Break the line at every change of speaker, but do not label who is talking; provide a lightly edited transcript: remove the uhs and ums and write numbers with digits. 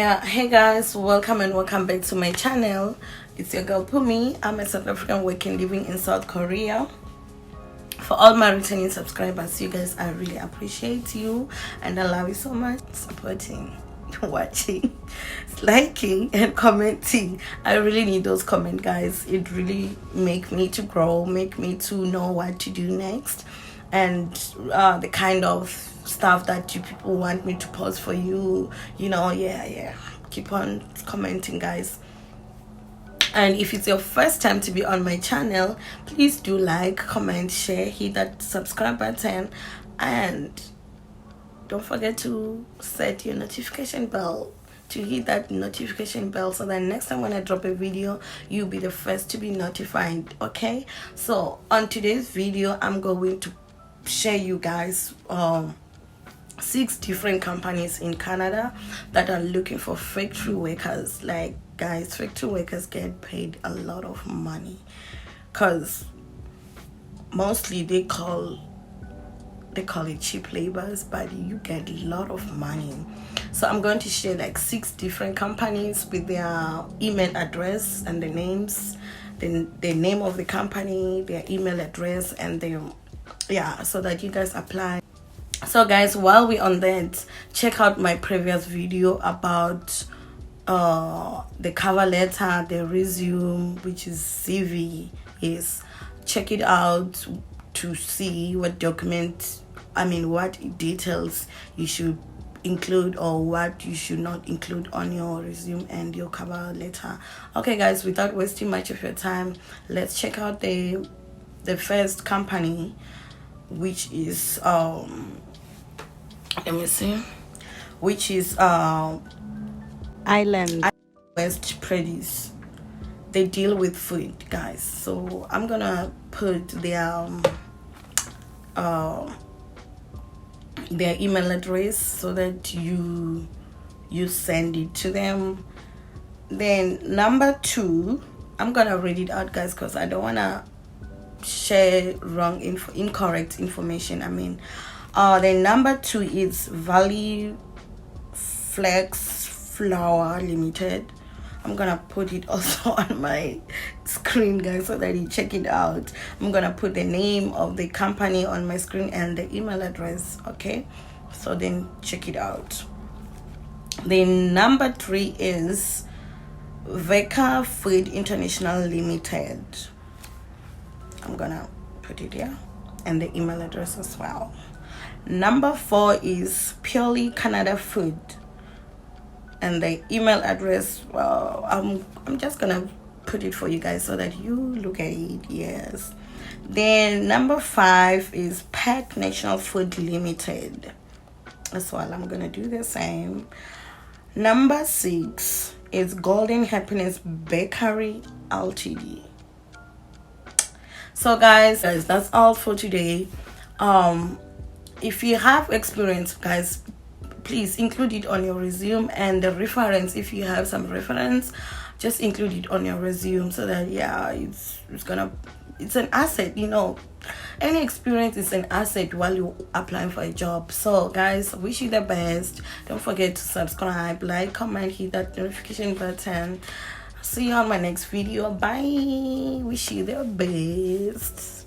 Yeah, hey guys, welcome and welcome back to my channel. It's your girl Pumi. I'm a South African working living in South Korea. For all my returning subscribers, you guys, I really appreciate you and I love you so much. Supporting, watching, liking and commenting. I really need those comment, guys. It really make me to grow, make me to know what to do next, and the kind of stuff that you people want me to post for you. Yeah, keep on commenting, guys. And if it's your first time to be on my channel, please do like, comment, share, hit that subscribe button, and don't forget to set your notification bell, to hit that notification bell, so that next time when I drop a video, you'll be the first to be notified. Okay, so on today's video, I'm going to share you guys 6 different companies in Canada that are looking for factory workers. Like, guys, factory workers get paid a lot of money because mostly they call it cheap labors, but you get a lot of money. So I'm going to share like 6 different companies with their email address and the names, the name of the company, their email address, and so that you guys apply. So guys, while we're on that, check out my previous video about the cover letter, the resume, which is CV. Yes, check it out to see what what details you should include or what you should not include on your resume and your cover letter. Okay guys, without wasting much of your time, let's check out the first company, which is Island West Produce. They deal with food, guys. So I'm gonna put their email address so that you send it to them. Then number 2, I'm gonna read it out, guys, because I don't wanna share incorrect information. Then number 2 is Valley Flex Flour Limited. I'm gonna put it also on my screen, guys, so that you check it out. I'm gonna put the name of the company on my screen and the email address. Okay, so then check it out. Then number 3 is Veka Food International Limited. I'm gonna put it here and the email address as well. Number 4 is Purely Canada Food, and the email address, well, I'm just gonna put it for you guys so that you look at it. Yes. Then number 5 is Pet National Food Limited as well. I'm gonna do the same. Number 6 is Golden Happiness Bakery Ltd. So guys, that's all for today. If you have experience, guys, please include it on your resume, and the reference, if you have some reference, just include it on your resume so that it's an asset. Any experience is an asset while you're applying for a job. So guys, wish you the best. Don't forget to subscribe, like, comment, hit that notification button. See you on my next video. Bye. Wish you the best.